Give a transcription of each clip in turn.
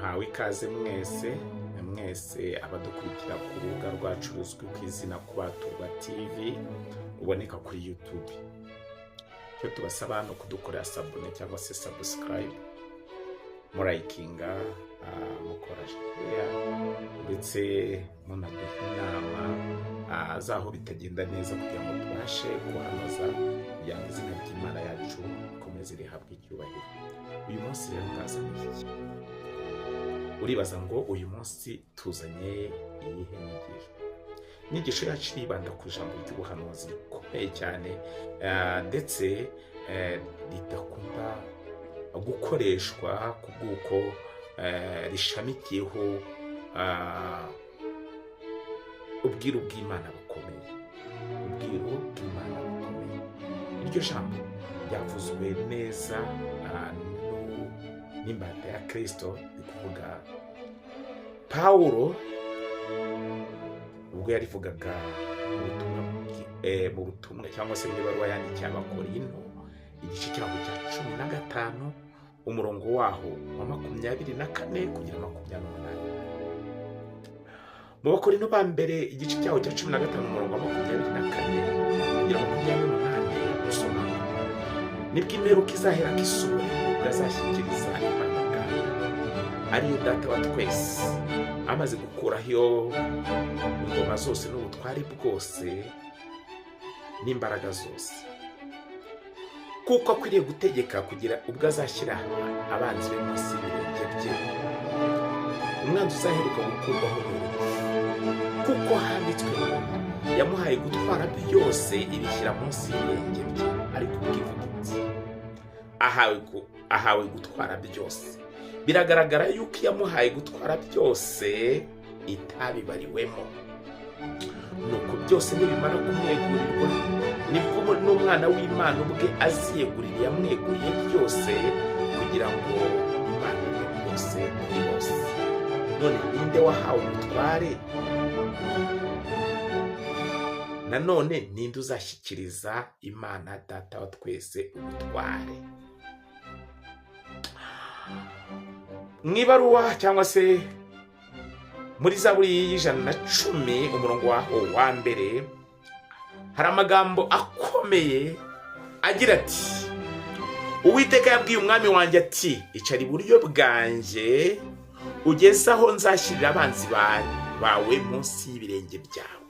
muhawe ikaze mwese abadukurikira ku rubuga rwacu ruzwi ku izina Kubaturwa TV uboneka kuri YouTube. Cyo tubasaba no kudukorera sabone cyangwa se subscribe, murayikinga, mukora share, ndetse munaduha inama zaho bitagenda neza kugira ngo tubashe kuhanoza kugira ngo izina ry'Imana yacu rikomeze rihabwe icyubahiro. Uyu munsi rero twazanye iki? Uribaza ngo uyu munsi tuzanye iyihe nyigisho? Inyigisho yacu yibanda ku ijambo ry'ubuhanuzi rikomeye cyane, ndetse ridakunda gukoreshwa ku bw'uko rishamikiyeho ubwiru bw'Imana bukomeye. Ubwiru bw'Imana bukomeye. Iryo jambo ryavuzwe neza n'imbata ya Kristo, ni kuvuga Pawulo ubwo yarivugaga mu butumwa cyangwa se mu ibaruwa yandikiye Abakorinto, igice cyaho cya 15 umurongo waho wa 24 kugera 28. Mu Bakorinto ba mbere igice cyaho cya 15 umurongo wa 24 kugera 28 usoma: nibwo imperuka izahera kisubira azashyikiriza Imana bwayo, ariyo Data wa twese, amaze gukuraho ingoma zose n'ubutware bwose n'imbaraga zose, kuko akwiriye gutegeka kugira ubwo azashyira abanzi be munsi y'ibirenge bye. Umwanzi uzaheruka gukurwaho n'urupfu, kuko handitswe ngo yamuhaye gutwara byose ibishyira munsi y'ibirenge bye. Ariko ubwivugitse ahawe gutwara byose, biragaragara yuko yamuhaye gutwara byose itabibariwemo. Nuko byose nibimara kumwegurirwa, nibwo n'umwana w'Imana ubwe aziyegurira yamweguriye byose, kugira ngo Imana ibe byose muri bose. None ninde wahawe ubutware? Nanone ninde uzashyikiriza Imana Data wa twese ubutware? Mwibaruwa cyangwa se muri Zaburi y'110 umurongo waho wa mbere hari amagambo akomeye agira ati: Uwiteka yabwiye umwami wanjye ati, icara iburyo bwanjye ugeze aho nzashyirira abanzi bawe munsi y'ibirenge byawe.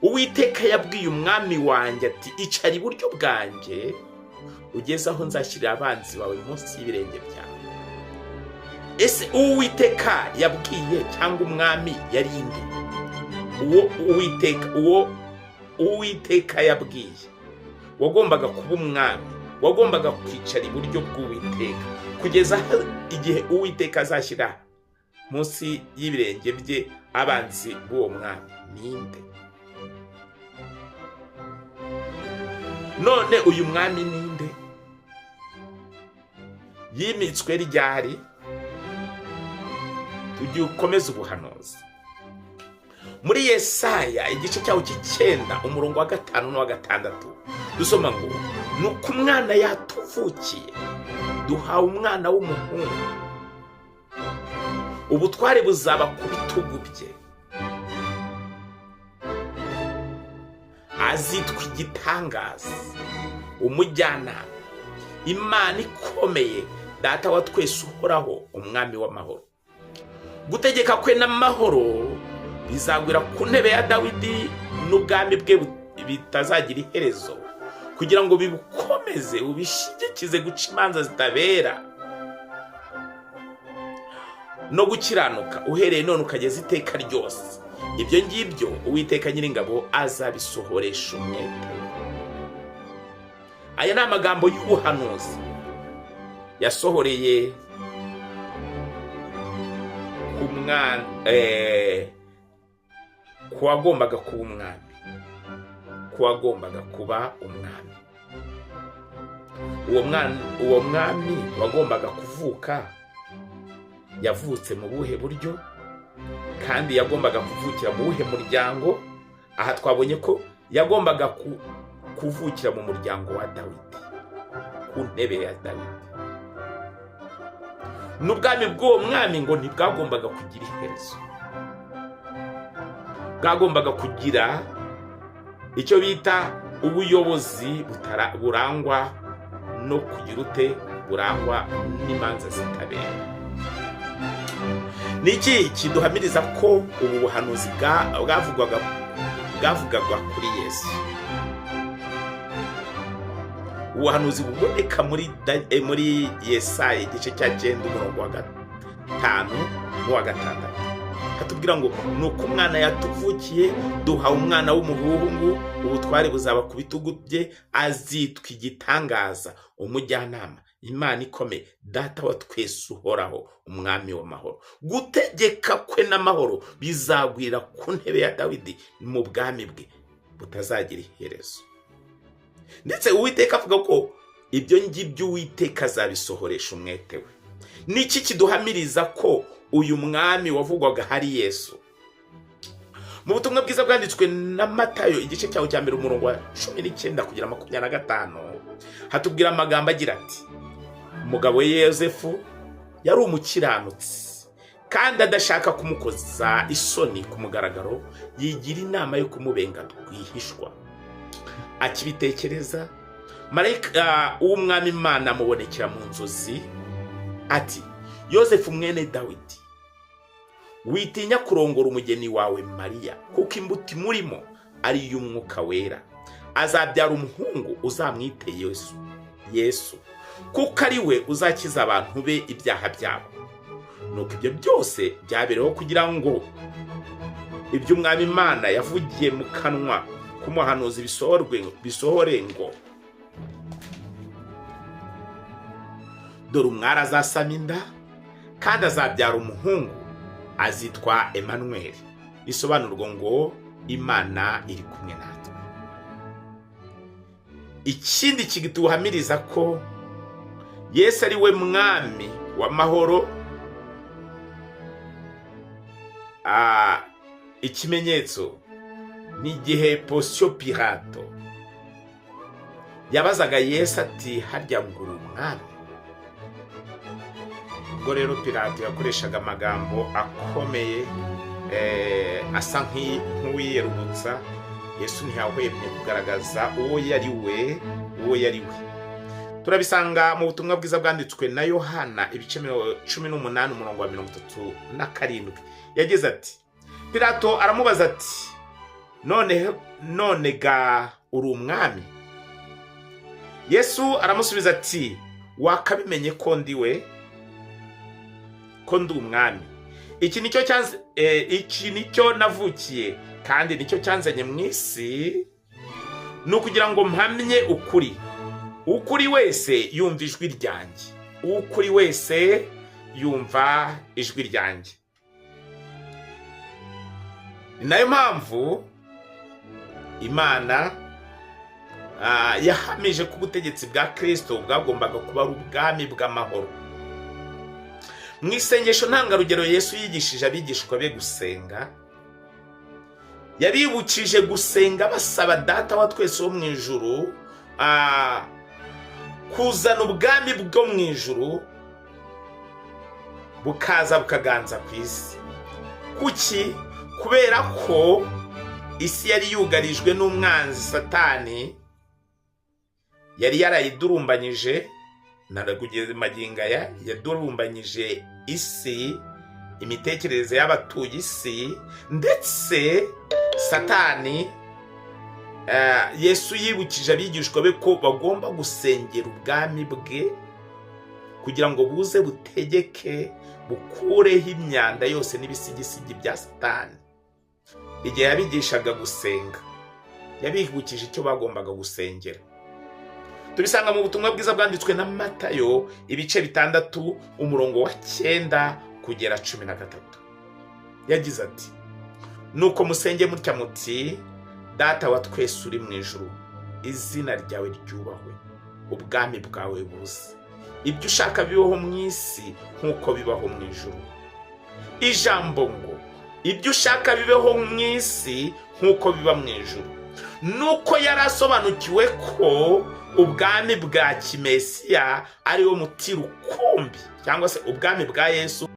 Uwiteka yabwiye umwami wanjye ati, icara iburyo bwanjye ugeze aho nzashyirira abanzi bawe munsi y'ibirenge byawe. Ese Uwiteka yabwiye cyangwa umwami yari inde? Uwiteka yabwiye wagombaga kuba umwami, wagombaga kwicara iburyo bw'Uwiteka kugeza igihe Uwiteka azashyira munsi y'ibirenge bye abanzi b'uwo mwami. Ninde? None uyu mwami ninde? Yimitswe ryari? Tugiye ukomeza ubuhanuzi muri Yesaya igice cyaho cy'9 umurongo wa 5 n'uwa 6 dusoma ngo: nuko umwana yatuvukiye, duhawe umwana w'umuhungu, ubutware buzaba ku bitugu bye, azitwa igitangaza, umujyanama, Imana ikomeye, Data wa twese uhoraho, umwami w'amahoro. Gutegeka kwe n'amahoro bizagwira ku ntebe ya Dawidi n'ubwami bwe bitazagira iherezo, kugira ngo bibukomeze ubishyigikize guca imanza zitabera no gukiranuka uhereye none ukageza iteka ryose. Ibyo ngibyo Uwiteka Nyiringabo azabisohoresha umwete. Aya ni amagambo y'ubuhanuzi yasohoreye kuwagombaga kuba umwami. Uwo mwami wagombaga kuvuka yavutse mu buhe buryo, kandi yagombaga kuvukira mu buhe muryango? Aha twabonye ko yagombaga kuvukira mu muryango wa Dawidi, ku ntebe ya Dawidi. n'ubwami bw'uwo mwami ngo ntibwagombaga kugira iherezo, bwagombaga kugira icyo bita ubuyobozi burangwa no kugira ute, burangwa n'imanza zitabera. Niki kiduhamiriza ko ubu buhanuzi bwavugwaga kuri Yesu? Ubuhanuzi buboneka muri Yesaya igice cya 9 umurongo wa 5 n'uwa 6 hatubwira ngo nuko umwana yatuvukiye, duhawe umwana w'umuhungu, ubutware buzaba ku bitugu bye, azitwa igitangaza, umujyanama, Imana ikomeye, data wa twese uhoraho, umwami w'amahoro. Gutegeka kwe n'amahoro bizagwira ku ntebe ya Dawidi mu bwami bwe butazagira iherezo. Ndetse Uwiteka avuga ko ibyo ngibyo Uwiteka azabisohoresha umwete we. Niki kiduhamiriza ko uyu mwami wavugwaga hari Yesu? Mu butumwa bwiza bwanditswe na Matayo igice cyawo cya 1 umurongo wa 19 kugera 25 hatubwira amagambo agira ati, umugabo we Yosefu yari umukiranutsi kandi adashaka kumukoza isoni ku mugaragaro, yigira inama yo kumubenga rwihishwa. Akibitekereza, marayika w'umwami Imana amubonekera mu nzozi ati, Yosefu mwene Dawidi, witinya kurongora umugeni wawe Mariya, kuko imbuto imurimo ari iy'Umwuka Wera. Azabyara umuhungu, uzamwite Yesu, kuko ari we uzakiza abantu be ibyaha byabo. Nuko ibyo byose byabereho kugira ngo ibyo umwami Imana yavugiye mu kanwa k'umuhanuzi bisohore ngo, dore umwari azasama inda kandi azabyara umuhungu, azitwa Emmanuel, bisobanurwa ngo Imana iri kumwe natwe. Ikindi kituhamiriza ko Yesu ari we mwami w'amahoro, ikimenyetso ni igihe Ponsiyo Pilato yabazaga Yesu ati, harya ngo uri umwami? Ubwo rero Pilato yakoreshaga amagambo akomeye asa nk'uwiyerurutsa. Yesu ntiyahwemye kugaragaza uwo yari we. Turabisanga mu butumwa bwiza bwanditswe na Yohana ibice 18 umurongo wa 37. Yagize ati, Pilato aramubaza ati, none ga uri umwami? Yesu aramusubiza ati, wakabimenye ko ndi umwami. Iki nicyo navukiye kandi nicyo cyanzanye mu isi, ni ukugira ngo mpamye ukuri. Ukuri wese yumva ijwi ryanjye. Ukuri wese yumva ijwi ryanjye. Ni nayo mpamvu Imana yahamije ko ubutegetsi bwa Kristo bwagombaga kuba ari ubwami bw'amahoro. Mu isengesho ntangarugero Yesu yigishije abigishwa be gusenga, yabibukije gusenga basaba Data wa twese wo mu ijuru kuzana ubwami bwo mu ijuru bukaza bukaganza ku isi. Kuki? Kubera ko isi yari yugarijwe n'umwanzi Satani, yari yarayidurumbanyije, naragugeze magingaya yadurumbanyije isi, imitekerereze y'abatuye isi. Ndetse Satani Yesu yibukije abigishwa be ko bagomba gusengera ubwami bwe kugira ngo buze butegeke, bukureho imyanda yose n'ibisigisigi bya Satani. Igihe yabigishaga gusenga, yabibukije icyo bagombaga gusengera. Tubisanga mu butumwa bwiza bwanditswe na Matayo ibice 6 umurongo wa 9 kugera 13. Yagize ati, nuko musenge mutya muti, Data wa twese uri mu ijuru, izina ryawe ryubahwe, ubwami bwawe buze, ibyo ushaka bibaho mu isi nk'uko bibaho mu ijuru. Ijambo ngo ibyo ushaka bibaho mu isi nk'uko biba mu ijuru. nuko yari asobanukiwe ko ubwami bwa kimesiya ariwo muti rukumbi cyangwa se ubwami bwa Yesu